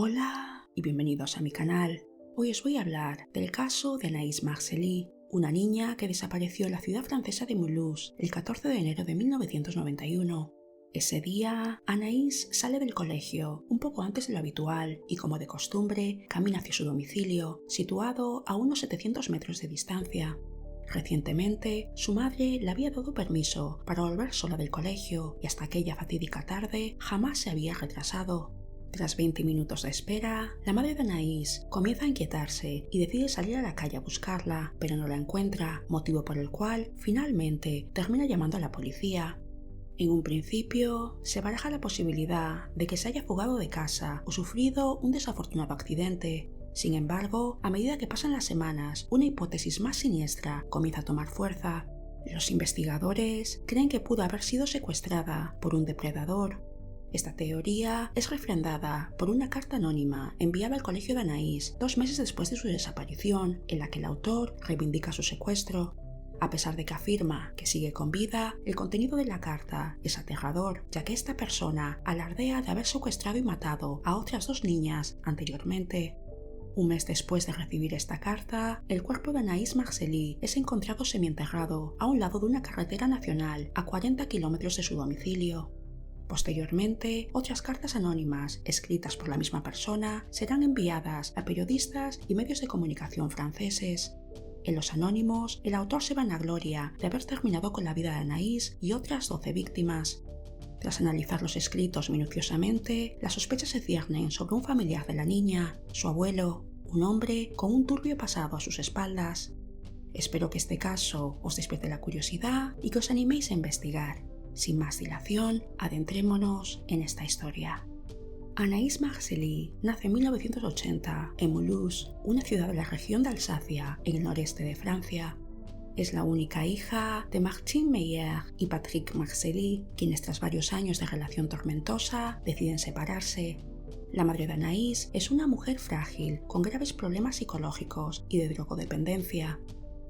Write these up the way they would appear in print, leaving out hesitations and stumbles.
Hola y bienvenidos a mi canal. Hoy os voy a hablar del caso de Anaïs Marcely, una niña que desapareció en la ciudad francesa de Mulhouse el 14 de enero de 1991. Ese día, Anaïs sale del colegio un poco antes de lo habitual y, como de costumbre, camina hacia su domicilio, situado a unos 700 metros de distancia. Recientemente, su madre le había dado permiso para volver sola del colegio y hasta aquella fatídica tarde jamás se había retrasado. Tras 20 minutos de espera, la madre de Anaïs comienza a inquietarse y decide salir a la calle a buscarla, pero no la encuentra, motivo por el cual finalmente termina llamando a la policía. En un principio, se baraja la posibilidad de que se haya fugado de casa o sufrido un desafortunado accidente. Sin embargo, a medida que pasan las semanas, una hipótesis más siniestra comienza a tomar fuerza. Los investigadores creen que pudo haber sido secuestrada por un depredador. Esta teoría es refrendada por una carta anónima enviada al colegio de Anaïs 2 meses después de su desaparición, en la que el autor reivindica su secuestro. A pesar de que afirma que sigue con vida, el contenido de la carta es aterrador, ya que esta persona alardea de haber secuestrado y matado a otras 2 niñas anteriormente. Un mes después de recibir esta carta, el cuerpo de Anaïs Marcely es encontrado semienterrado a un lado de una carretera nacional a 40 kilómetros de su domicilio. Posteriormente, otras cartas anónimas, escritas por la misma persona, serán enviadas a periodistas y medios de comunicación franceses. En los anónimos, el autor se vanagloria de haber terminado con la vida de Anaïs y otras 12 víctimas. Tras analizar los escritos minuciosamente, las sospechas se ciernen sobre un familiar de la niña, su abuelo, un hombre con un turbio pasado a sus espaldas. Espero que este caso os despierte la curiosidad y que os animéis a investigar. Sin más dilación, adentrémonos en esta historia. Anaïs Marcely nace en 1980 en Mulhouse, una ciudad de la región de Alsacia, en el noreste de Francia. Es la única hija de Martine Meyer y Patrick Marcely, quienes tras varios años de relación tormentosa deciden separarse. La madre de Anaïs es una mujer frágil, con graves problemas psicológicos y de drogodependencia.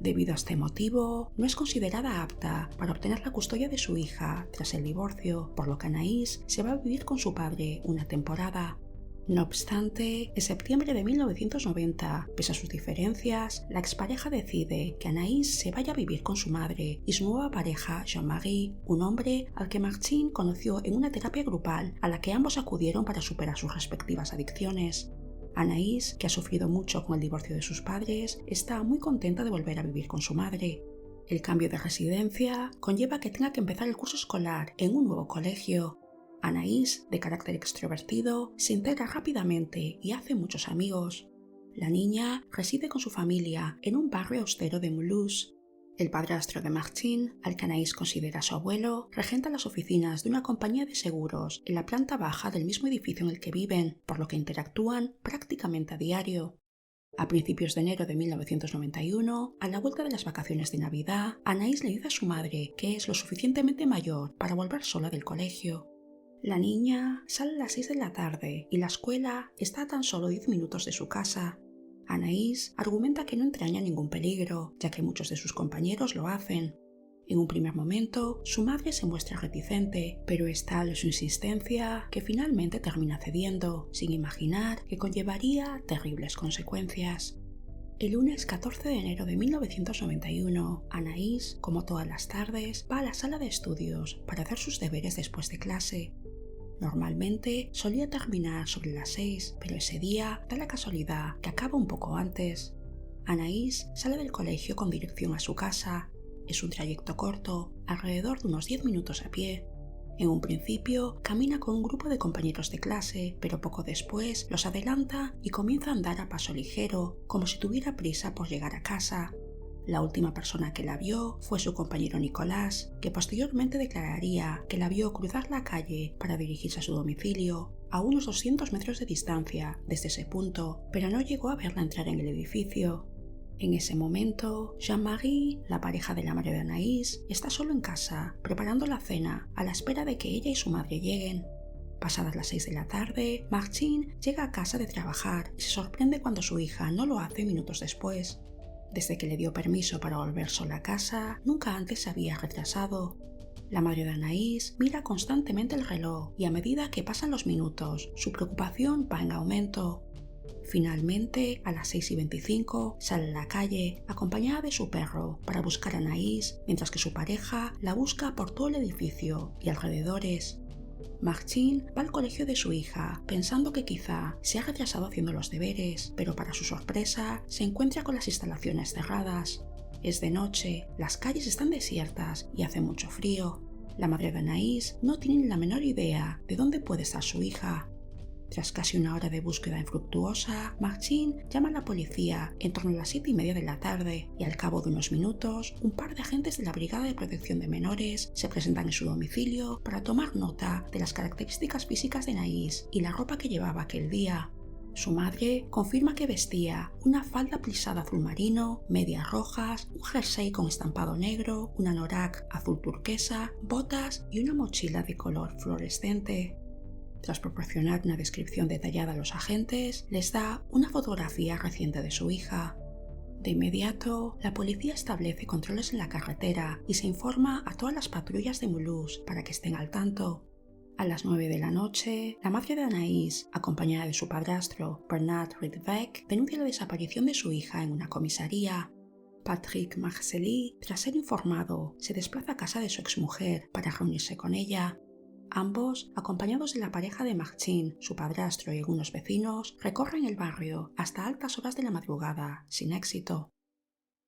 Debido a este motivo, no es considerada apta para obtener la custodia de su hija tras el divorcio, por lo que Anaïs se va a vivir con su padre una temporada. No obstante, en septiembre de 1990, pese a sus diferencias, la expareja decide que Anaïs se vaya a vivir con su madre y su nueva pareja, Jean-Marie, un hombre al que Martine conoció en una terapia grupal a la que ambos acudieron para superar sus respectivas adicciones. Anaïs, que ha sufrido mucho con el divorcio de sus padres, está muy contenta de volver a vivir con su madre. El cambio de residencia conlleva que tenga que empezar el curso escolar en un nuevo colegio. Anaïs, de carácter extrovertido, se integra rápidamente y hace muchos amigos. La niña reside con su familia en un barrio austero de Mulhouse. El padrastro de Martine, al que Anaïs considera su abuelo, regenta las oficinas de una compañía de seguros en la planta baja del mismo edificio en el que viven, por lo que interactúan prácticamente a diario. A principios de enero de 1991, a la vuelta de las vacaciones de Navidad, Anaïs le dice a su madre que es lo suficientemente mayor para volver sola del colegio. La niña sale a las 6 de la tarde y la escuela está a tan solo 10 minutos de su casa. Anaïs argumenta que no entraña ningún peligro, ya que muchos de sus compañeros lo hacen. En un primer momento, su madre se muestra reticente, pero es tal su insistencia que finalmente termina cediendo, sin imaginar que conllevaría terribles consecuencias. El lunes 14 de enero de 1991, Anaïs, como todas las tardes, va a la sala de estudios para hacer sus deberes después de clase. Normalmente solía terminar sobre las 6, pero ese día da la casualidad que acaba un poco antes. Anaïs sale del colegio con dirección a su casa. Es un trayecto corto, alrededor de unos 10 minutos a pie. En un principio camina con un grupo de compañeros de clase, pero poco después los adelanta y comienza a andar a paso ligero, como si tuviera prisa por llegar a casa. La última persona que la vio fue su compañero Nicolás, que posteriormente declararía que la vio cruzar la calle para dirigirse a su domicilio, a unos 200 metros de distancia desde ese punto, pero no llegó a verla entrar en el edificio. En ese momento, Jean-Marie, la pareja de la madre de Anaïs, está solo en casa, preparando la cena, a la espera de que ella y su madre lleguen. Pasadas las 6 de la tarde, Martine llega a casa de trabajar y se sorprende cuando su hija no lo hace minutos después. Desde que le dio permiso para volver sola a casa, nunca antes se había retrasado. La madre de Anaïs mira constantemente el reloj y a medida que pasan los minutos, su preocupación va en aumento. Finalmente, a las 6:25, sale a la calle acompañada de su perro para buscar a Anaïs, mientras que su pareja la busca por todo el edificio y alrededores. Martín va al colegio de su hija, pensando que quizá se ha retrasado haciendo los deberes, pero para su sorpresa se encuentra con las instalaciones cerradas. Es de noche, las calles están desiertas y hace mucho frío. La madre de Anaïs no tiene ni la menor idea de dónde puede estar su hija. Tras casi una hora de búsqueda infructuosa, Martín llama a la policía en torno a las 7:30 de la tarde y al cabo de unos minutos, un par de agentes de la Brigada de Protección de Menores se presentan en su domicilio para tomar nota de las características físicas de Anaïs y la ropa que llevaba aquel día. Su madre confirma que vestía una falda plisada azul marino, medias rojas, un jersey con estampado negro, un anorak azul turquesa, botas y una mochila de color fluorescente. Tras proporcionar una descripción detallada a los agentes, les da una fotografía reciente de su hija. De inmediato, la policía establece controles en la carretera y se informa a todas las patrullas de Mulhouse para que estén al tanto. A las 9 de la noche, la madre de Anaïs, acompañada de su padrastro, Bernard Rietvek, denuncia la desaparición de su hija en una comisaría. Patrick Marcelly, tras ser informado, se desplaza a casa de su exmujer para reunirse con ella. Ambos, acompañados de la pareja de Martín, su padrastro y algunos vecinos, recorren el barrio hasta altas horas de la madrugada, sin éxito.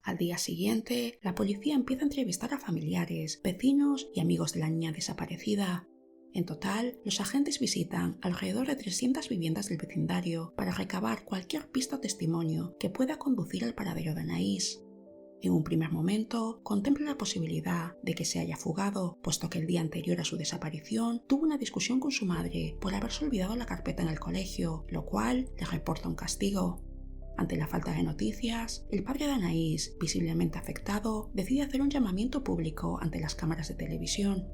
Al día siguiente, la policía empieza a entrevistar a familiares, vecinos y amigos de la niña desaparecida. En total, los agentes visitan alrededor de 300 viviendas del vecindario para recabar cualquier pista o testimonio que pueda conducir al paradero de Anaïs. En un primer momento, contempla la posibilidad de que se haya fugado, puesto que el día anterior a su desaparición tuvo una discusión con su madre por haberse olvidado la carpeta en el colegio, lo cual le reporta un castigo. Ante la falta de noticias, el padre de Anaïs, visiblemente afectado, decide hacer un llamamiento público ante las cámaras de televisión.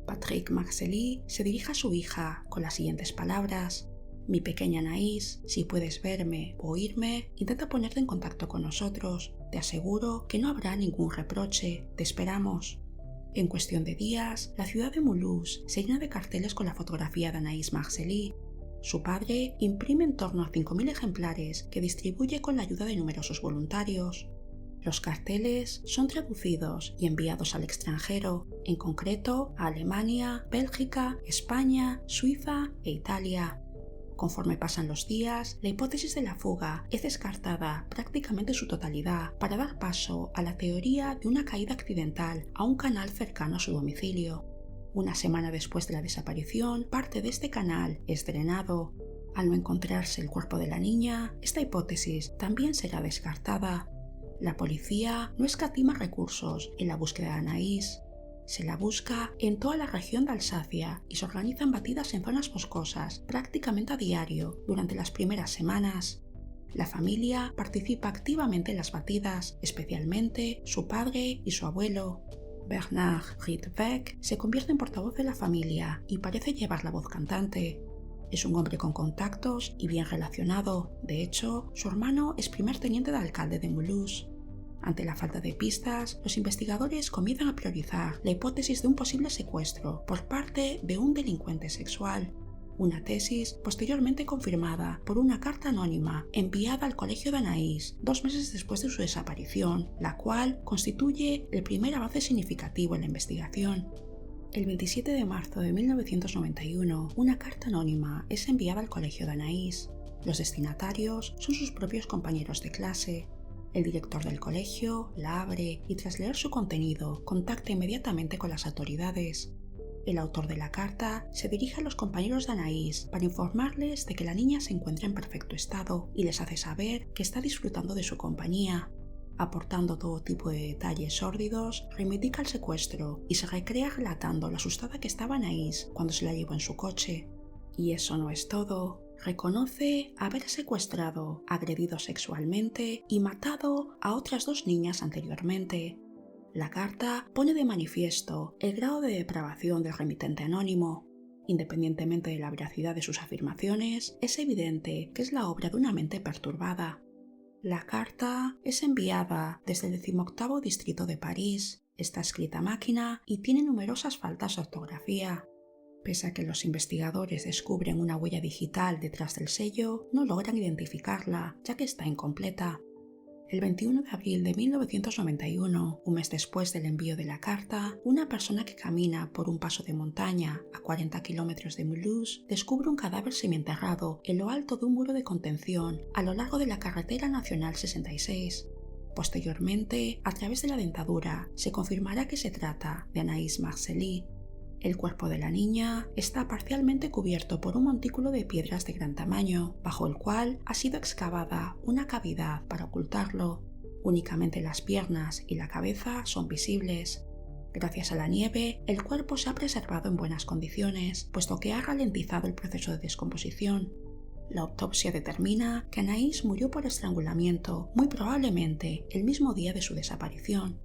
Patrick Marcelly se dirige a su hija con las siguientes palabras: «Mi pequeña Anaïs, si puedes verme o oírme, intenta ponerte en contacto con nosotros. Te aseguro que no habrá ningún reproche. Te esperamos». En cuestión de días, la ciudad de Mulhouse se llena de carteles con la fotografía de Anaïs Marcelly. Su padre imprime en torno a 5.000 ejemplares que distribuye con la ayuda de numerosos voluntarios. Los carteles son traducidos y enviados al extranjero, en concreto a Alemania, Bélgica, España, Suiza e Italia. Conforme pasan los días, la hipótesis de la fuga es descartada prácticamente en su totalidad para dar paso a la teoría de una caída accidental a un canal cercano a su domicilio. Una semana después de la desaparición, parte de este canal es drenado. Al no encontrarse el cuerpo de la niña, esta hipótesis también será descartada. La policía no escatima recursos en la búsqueda de Anaïs. Se la busca en toda la región de Alsacia y se organizan batidas en zonas boscosas prácticamente a diario durante las primeras semanas. La familia participa activamente en las batidas, especialmente su padre y su abuelo. Bernard Rietvek se convierte en portavoz de la familia y parece llevar la voz cantante. Es un hombre con contactos y bien relacionado. De hecho, su hermano es primer teniente de alcalde de Mulhouse. Ante la falta de pistas, los investigadores comienzan a priorizar la hipótesis de un posible secuestro por parte de un delincuente sexual. Una tesis posteriormente confirmada por una carta anónima enviada al colegio de Anaïs 2 meses después de su desaparición, la cual constituye el primer avance significativo en la investigación. El 27 de marzo de 1991, una carta anónima es enviada al colegio de Anaïs. Los destinatarios son sus propios compañeros de clase. El director del colegio la abre y, tras leer su contenido, contacta inmediatamente con las autoridades. El autor de la carta se dirige a los compañeros de Anaïs para informarles de que la niña se encuentra en perfecto estado y les hace saber que está disfrutando de su compañía. Aportando todo tipo de detalles sórdidos, reivindica el secuestro y se recrea relatando lo asustada que estaba Anaïs cuando se la llevó en su coche. Y eso no es todo. Reconoce haber secuestrado, agredido sexualmente y matado a otras 2 niñas anteriormente. La carta pone de manifiesto el grado de depravación del remitente anónimo. Independientemente de la veracidad de sus afirmaciones, es evidente que es la obra de una mente perturbada. La carta es enviada desde el 18º distrito de París Está escrita a máquina y tiene numerosas faltas de ortografía. Pese a que los investigadores descubren una huella digital detrás del sello, no logran identificarla, ya que está incompleta. El 21 de abril de 1991, un mes después del envío de la carta, una persona que camina por un paso de montaña a 40 kilómetros de Mulhouse descubre un cadáver semienterrado en lo alto de un muro de contención a lo largo de la carretera nacional 66. Posteriormente, a través de la dentadura, se confirmará que se trata de Anaïs Marcely. El cuerpo de la niña está parcialmente cubierto por un montículo de piedras de gran tamaño, bajo el cual ha sido excavada una cavidad para ocultarlo. Únicamente las piernas y la cabeza son visibles. Gracias a la nieve, el cuerpo se ha preservado en buenas condiciones, puesto que ha ralentizado el proceso de descomposición. La autopsia determina que Anaïs murió por estrangulamiento, muy probablemente el mismo día de su desaparición.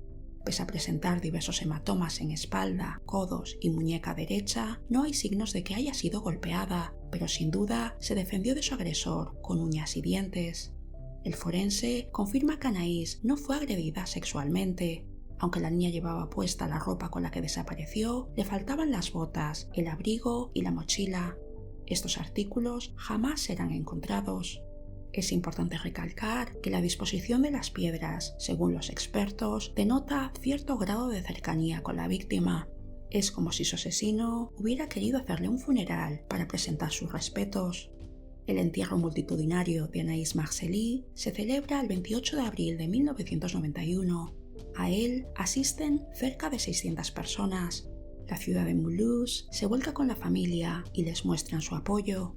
Pese a presentar diversos hematomas en espalda, codos y muñeca derecha, no hay signos de que haya sido golpeada, pero sin duda se defendió de su agresor con uñas y dientes. El forense confirma que Anaïs no fue agredida sexualmente. Aunque la niña llevaba puesta la ropa con la que desapareció, le faltaban las botas, el abrigo y la mochila. Estos artículos jamás serán encontrados. Es importante recalcar que la disposición de las piedras, según los expertos, denota cierto grado de cercanía con la víctima. Es como si su asesino hubiera querido hacerle un funeral para presentar sus respetos. El entierro multitudinario de Anaïs Marcely se celebra el 28 de abril de 1991. A él asisten cerca de 600 personas. La ciudad de Mulhouse se vuelca con la familia y les muestran su apoyo.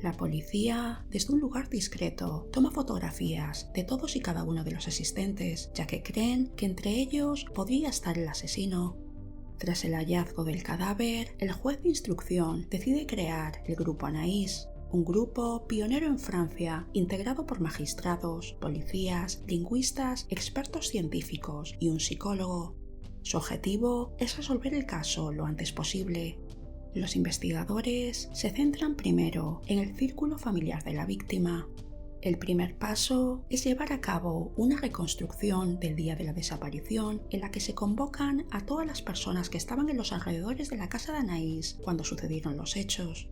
La policía, desde un lugar discreto, toma fotografías de todos y cada uno de los asistentes, ya que creen que entre ellos podría estar el asesino. Tras el hallazgo del cadáver, el juez de instrucción decide crear el Grupo Anaïs, un grupo pionero en Francia, integrado por magistrados, policías, lingüistas, expertos científicos y un psicólogo. Su objetivo es resolver el caso lo antes posible. Los investigadores se centran primero en el círculo familiar de la víctima. El primer paso es llevar a cabo una reconstrucción del día de la desaparición en la que se convocan a todas las personas que estaban en los alrededores de la casa de Anaïs cuando sucedieron los hechos.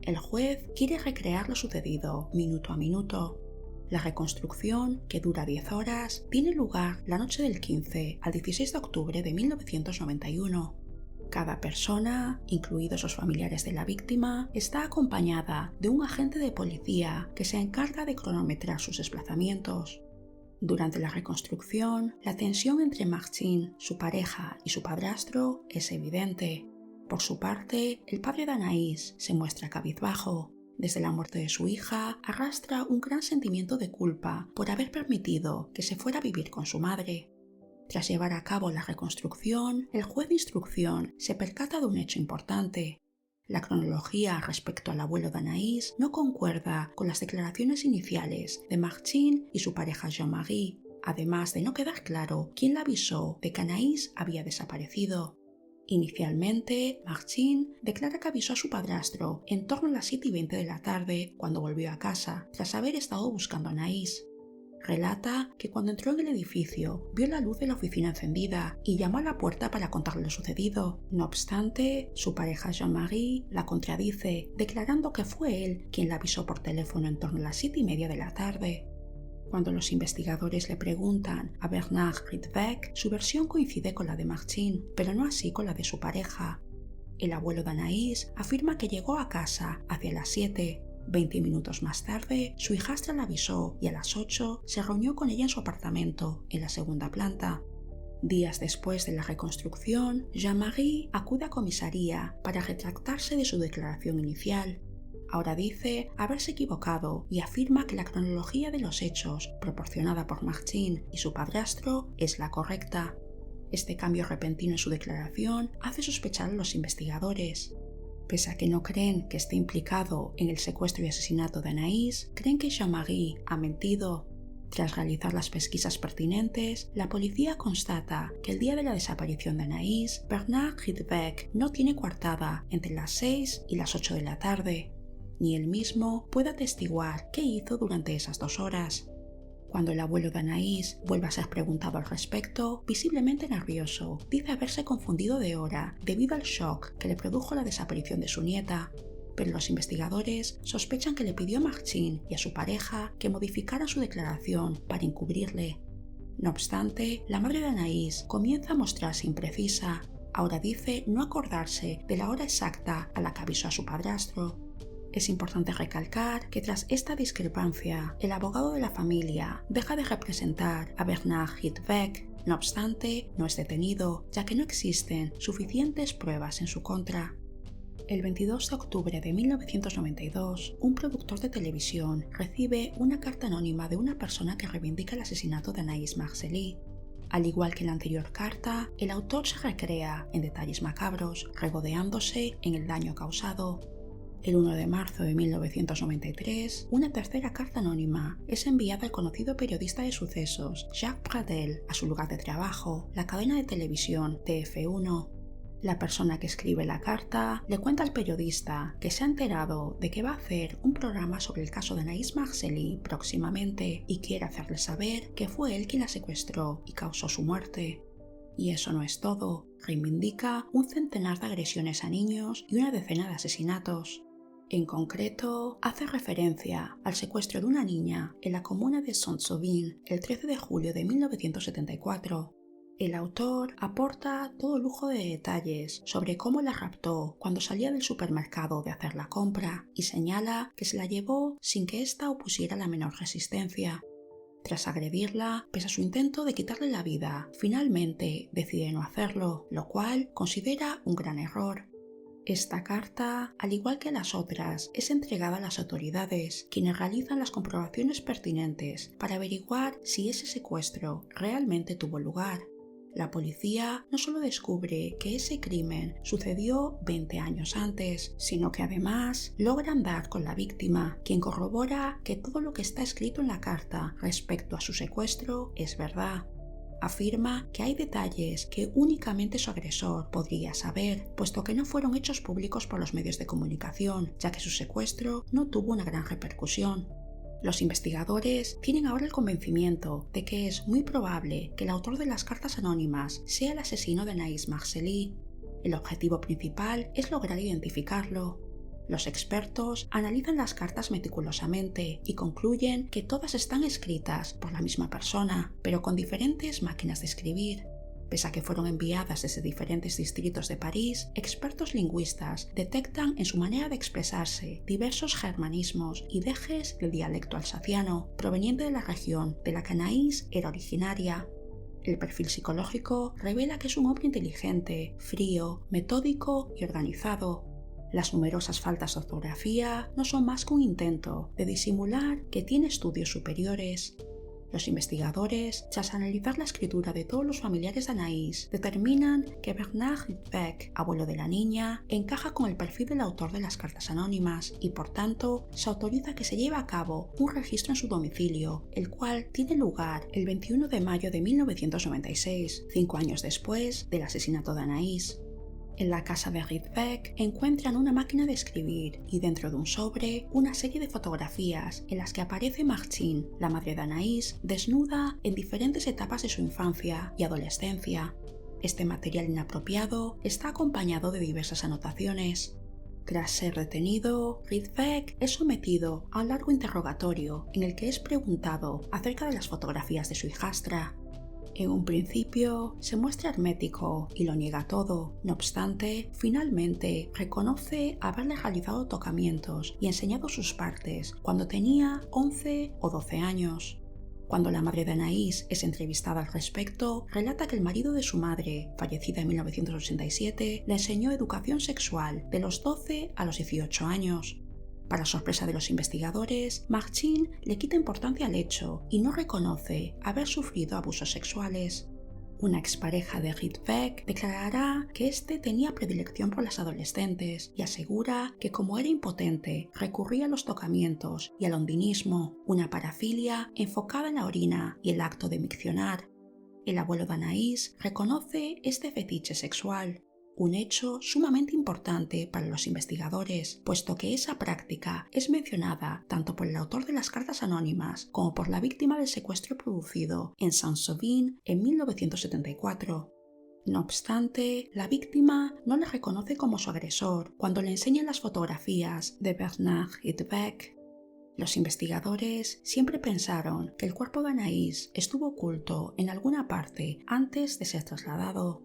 El juez quiere recrear lo sucedido minuto a minuto. La reconstrucción, que dura 10 horas, tiene lugar la noche del 15 al 16 de octubre de 1991. Cada persona, incluidos los familiares de la víctima, está acompañada de un agente de policía que se encarga de cronometrar sus desplazamientos. Durante la reconstrucción, la tensión entre Martin, su pareja y su padrastro es evidente. Por su parte, el padre de Anaïs se muestra cabizbajo. Desde la muerte de su hija, arrastra un gran sentimiento de culpa por haber permitido que se fuera a vivir con su madre. Tras llevar a cabo la reconstrucción, el juez de instrucción se percata de un hecho importante. La cronología respecto al abuelo de Anaïs no concuerda con las declaraciones iniciales de Martin y su pareja Jean-Marie, además de no quedar claro quién la avisó de que Anaïs había desaparecido. Inicialmente, Martin declara que avisó a su padrastro en torno a las 7:20 de la tarde cuando volvió a casa, tras haber estado buscando a Anaïs. Relata que cuando entró en el edificio vio la luz de la oficina encendida y llamó a la puerta para contarle lo sucedido. No obstante, su pareja Jean-Marie la contradice, declarando que fue él quien la avisó por teléfono en torno a las 7:30 de la tarde. Cuando los investigadores le preguntan a Bernard Rietvek, su versión coincide con la de Martin, pero no así con la de su pareja. El abuelo de Anaïs afirma que llegó a casa hacia las 7. 20 minutos más tarde, su hijastra la avisó y a las 8 se reunió con ella en su apartamento, en la segunda planta. Días después de la reconstrucción, Jean-Marie acude a comisaría para retractarse de su declaración inicial. Ahora dice haberse equivocado y afirma que la cronología de los hechos proporcionada por Martin y su padrastro es la correcta. Este cambio repentino en su declaración hace sospechar a los investigadores. Pese a que no creen que esté implicado en el secuestro y asesinato de Anaïs, creen que Jean-Marie ha mentido. Tras realizar las pesquisas pertinentes, la policía constata que el día de la desaparición de Anaïs, Bernard Rietvek no tiene coartada entre las 6 y las 8 de la tarde. Ni él mismo puede atestiguar qué hizo durante esas 2 horas. Cuando el abuelo de Anaïs vuelve a ser preguntado al respecto, visiblemente nervioso, dice haberse confundido de hora debido al shock que le produjo la desaparición de su nieta, pero los investigadores sospechan que le pidió a Marcin y a su pareja que modificaran su declaración para encubrirle. No obstante, la madre de Anaïs comienza a mostrarse imprecisa. Ahora dice no acordarse de la hora exacta a la que avisó a su padrastro. Es importante recalcar que tras esta discrepancia, el abogado de la familia deja de representar a Bernard Rietveld. No obstante, no es detenido, ya que no existen suficientes pruebas en su contra. El 22 de octubre de 1992, un productor de televisión recibe una carta anónima de una persona que reivindica el asesinato de Anaïs Marcely. Al igual que en la anterior carta, el autor se recrea en detalles macabros, regodeándose en el daño causado. El 1 de marzo de 1993, una tercera carta anónima es enviada al conocido periodista de sucesos Jacques Pradel a su lugar de trabajo, la cadena de televisión TF1. La persona que escribe la carta le cuenta al periodista que se ha enterado de que va a hacer un programa sobre el caso de Anaïs Marcely próximamente y quiere hacerle saber que fue él quien la secuestró y causó su muerte. Y eso no es todo, reivindica un centenar de agresiones a niños y una decena de asesinatos. En concreto, hace referencia al secuestro de una niña en la comuna de Saint-Sauvin el 13 de julio de 1974. El autor aporta todo lujo de detalles sobre cómo la raptó cuando salía del supermercado de hacer la compra y señala que se la llevó sin que ésta opusiera la menor resistencia. Tras agredirla, pese a su intento de quitarle la vida, finalmente decide no hacerlo, lo cual considera un gran error. Esta carta, al igual que las otras, es entregada a las autoridades, quienes realizan las comprobaciones pertinentes para averiguar si ese secuestro realmente tuvo lugar. La policía no solo descubre que ese crimen sucedió 20 años antes, sino que además logran dar con la víctima, quien corrobora que todo lo que está escrito en la carta respecto a su secuestro es verdad. Afirma que hay detalles que únicamente su agresor podría saber, puesto que no fueron hechos públicos por los medios de comunicación, ya que su secuestro no tuvo una gran repercusión. Los investigadores tienen ahora el convencimiento de que es muy probable que el autor de las cartas anónimas sea el asesino de Anaïs Marcely. El objetivo principal es lograr identificarlo. Los expertos analizan las cartas meticulosamente y concluyen que todas están escritas por la misma persona, pero con diferentes máquinas de escribir. Pese a que fueron enviadas desde diferentes distritos de París, expertos lingüistas detectan en su manera de expresarse diversos germanismos y dejes del dialecto alsaciano, proveniente de la región de la que Anaïs era originaria. El perfil psicológico revela que es un hombre inteligente, frío, metódico y organizado. Las numerosas faltas de ortografía no son más que un intento de disimular que tiene estudios superiores. Los investigadores, tras analizar la escritura de todos los familiares de Anaïs, determinan que Bernard Rietveld, abuelo de la niña, encaja con el perfil del autor de las cartas anónimas y, por tanto, se autoriza que se lleve a cabo un registro en su domicilio, el cual tiene lugar el 21 de mayo de 1996, 5 años después del asesinato de Anaïs. En la casa de Rietveld encuentran una máquina de escribir y dentro de un sobre una serie de fotografías en las que aparece Marcin, la madre de Anaïs, desnuda en diferentes etapas de su infancia y adolescencia. Este material inapropiado está acompañado de diversas anotaciones. Tras ser detenido, Rietveld es sometido a un largo interrogatorio en el que es preguntado acerca de las fotografías de su hijastra. En un principio se muestra hermético y lo niega todo. No obstante, finalmente reconoce haberle realizado tocamientos y enseñado sus partes cuando tenía 11 o 12 años. Cuando la madre de Anaïs es entrevistada al respecto, relata que el marido de su madre, fallecida en 1987, le enseñó educación sexual de los 12 a los 18 años. Para sorpresa de los investigadores, Marcin le quita importancia al hecho y no reconoce haber sufrido abusos sexuales. Una expareja de Rietveld declarará que este tenía predilección por las adolescentes y asegura que como era impotente, recurría a los tocamientos y al ondinismo, una parafilia enfocada en la orina y el acto de miccionar. El abuelo de Anaïs reconoce este fetiche sexual. un hecho sumamente importante para los investigadores, puesto que esa práctica es mencionada tanto por el autor de las cartas anónimas como por la víctima del secuestro producido en Saint-Sauvin en 1974. No obstante, la víctima no le reconoce como su agresor cuando le enseñan las fotografías de Bernard Hidbeck. Los investigadores siempre pensaron que el cuerpo de Anaïs estuvo oculto en alguna parte antes de ser trasladado.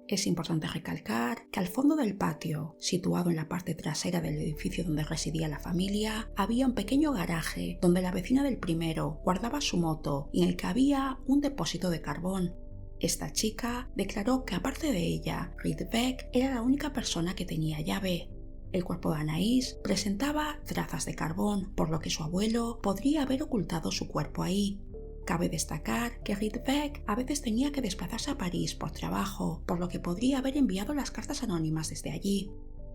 Es importante recalcar que al fondo del patio, situado en la parte trasera del edificio donde residía la familia, había un pequeño garaje donde la vecina del primero guardaba su moto y en el que había un depósito de carbón. Esta chica declaró que aparte de ella, Hidbeck era la única persona que tenía llave. El cuerpo de Anaïs presentaba trazas de carbón, por lo que su abuelo podría haber ocultado su cuerpo ahí. Cabe destacar que Hidbeck a veces tenía que desplazarse a París por trabajo, por lo que podría haber enviado las cartas anónimas desde allí.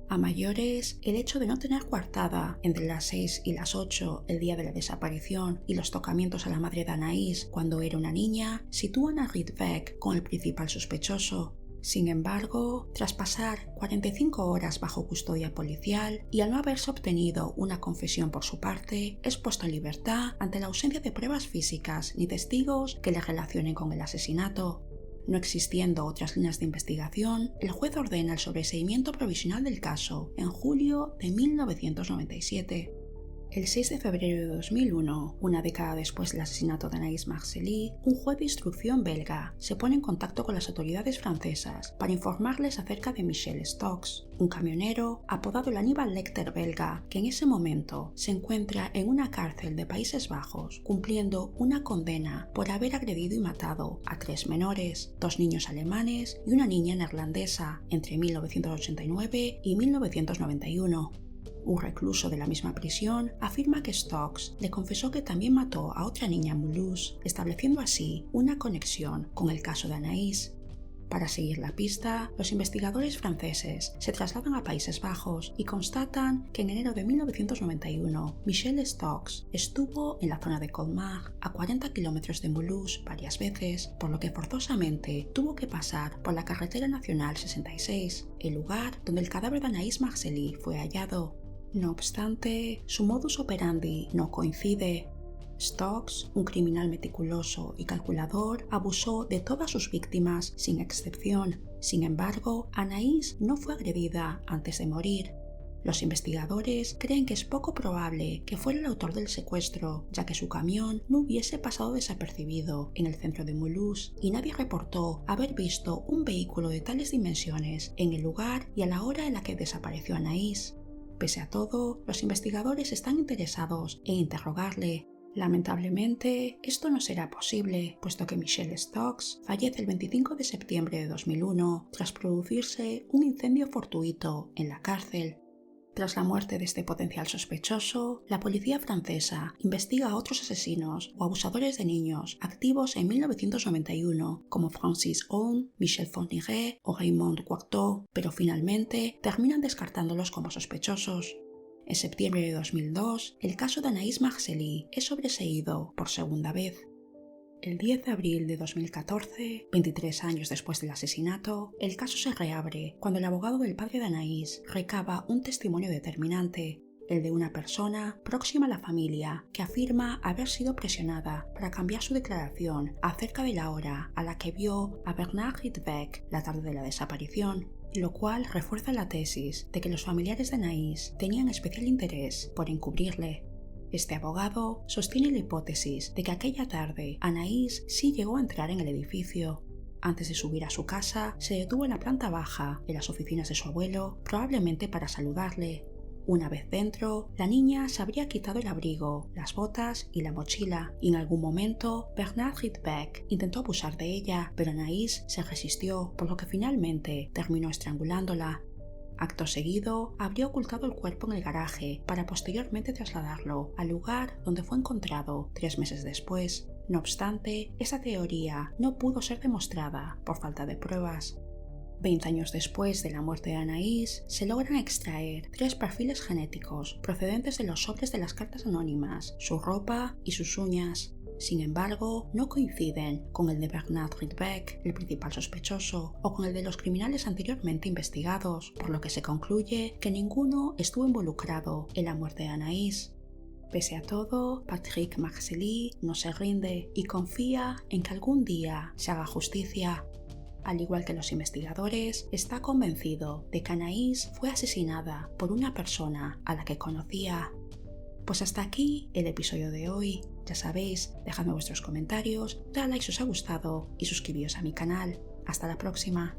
A mayores, el hecho de no tener coartada entre las 6 y las 8 el día de la desaparición y los tocamientos a la madre de Anaïs cuando era una niña sitúan a Hidbeck como el principal sospechoso. Sin embargo, tras pasar 45 horas bajo custodia policial y al no haberse obtenido una confesión por su parte, es puesto en libertad ante la ausencia de pruebas físicas ni testigos que le relacionen con el asesinato. No existiendo otras líneas de investigación, el juez ordena el sobreseimiento provisional del caso en julio de 1997. El 6 de febrero de 2001, una década después del asesinato de Anaïs Marcely, un juez de instrucción belga se pone en contacto con las autoridades francesas para informarles acerca de Michel Stokes, un camionero apodado el Aníbal Lecter belga, que en ese momento se encuentra en una cárcel de Países Bajos cumpliendo una condena por haber agredido y matado a 3 menores, 2 niños alemanes y una niña neerlandesa entre 1989 y 1991. Un recluso de la misma prisión afirma que Stokes le confesó que también mató a otra niña en Mulhouse, estableciendo así una conexión con el caso de Anaïs. Para seguir la pista, los investigadores franceses se trasladan a Países Bajos y constatan que en enero de 1991 Michel Stokes estuvo en la zona de Colmar, a 40 kilómetros de Mulhouse, varias veces, por lo que forzosamente tuvo que pasar por la carretera nacional 66, el lugar donde el cadáver de Anaïs Marcely fue hallado. No obstante, su modus operandi no coincide. Stokes, un criminal meticuloso y calculador, abusó de todas sus víctimas sin excepción. Sin embargo, Anaïs no fue agredida antes de morir. Los investigadores creen que es poco probable que fuera el autor del secuestro, ya que su camión no hubiese pasado desapercibido en el centro de Mulhouse y nadie reportó haber visto un vehículo de tales dimensiones en el lugar y a la hora en la que desapareció Anaïs. Pese a todo, los investigadores están interesados en interrogarle. Lamentablemente, esto no será posible, puesto que Michel Stokes fallece el 25 de septiembre de 2001 tras producirse un incendio fortuito en la cárcel. Tras la muerte de este potencial sospechoso, la policía francesa investiga a otros asesinos o abusadores de niños activos en 1991, como Francis Homme, Michel Fourniret o Raymond Quatreau, pero finalmente terminan descartándolos como sospechosos. En septiembre de 2002, el caso de Anaïs Marcely es sobreseído por segunda vez. El 10 de abril de 2014, 23 años después del asesinato, el caso se reabre cuando el abogado del padre de Anaïs recaba un testimonio determinante, el de una persona próxima a la familia que afirma haber sido presionada para cambiar su declaración acerca de la hora a la que vio a Bernard Hidbeck la tarde de la desaparición, lo cual refuerza la tesis de que los familiares de Anaïs tenían especial interés por encubrirle. Este abogado sostiene la hipótesis de que aquella tarde Anaïs sí llegó a entrar en el edificio. Antes de subir a su casa, se detuvo en la planta baja, en las oficinas de su abuelo, probablemente para saludarle. Una vez dentro, la niña se habría quitado el abrigo, las botas y la mochila, y en algún momento Bernard Hidbeck intentó abusar de ella, pero Anaïs se resistió, por lo que finalmente terminó estrangulándola. Acto seguido, habría ocultado el cuerpo en el garaje para posteriormente trasladarlo al lugar donde fue encontrado 3 meses después. No obstante, esa teoría no pudo ser demostrada por falta de pruebas. 20 años después de la muerte de Anaïs, se logran extraer 3 perfiles genéticos procedentes de los sobres de las cartas anónimas, su ropa y sus uñas. Sin embargo, no coinciden con el de Bernard Riebeck, el principal sospechoso, o con el de los criminales anteriormente investigados, por lo que se concluye que ninguno estuvo involucrado en la muerte de Anaïs. Pese a todo, Patrick Marcelly no se rinde y confía en que algún día se haga justicia. Al igual que los investigadores, está convencido de que Anaïs fue asesinada por una persona a la que conocía. Pues hasta aquí el episodio de hoy. Ya sabéis, dejadme vuestros comentarios, dad like si os ha gustado y suscribíos a mi canal. Hasta la próxima.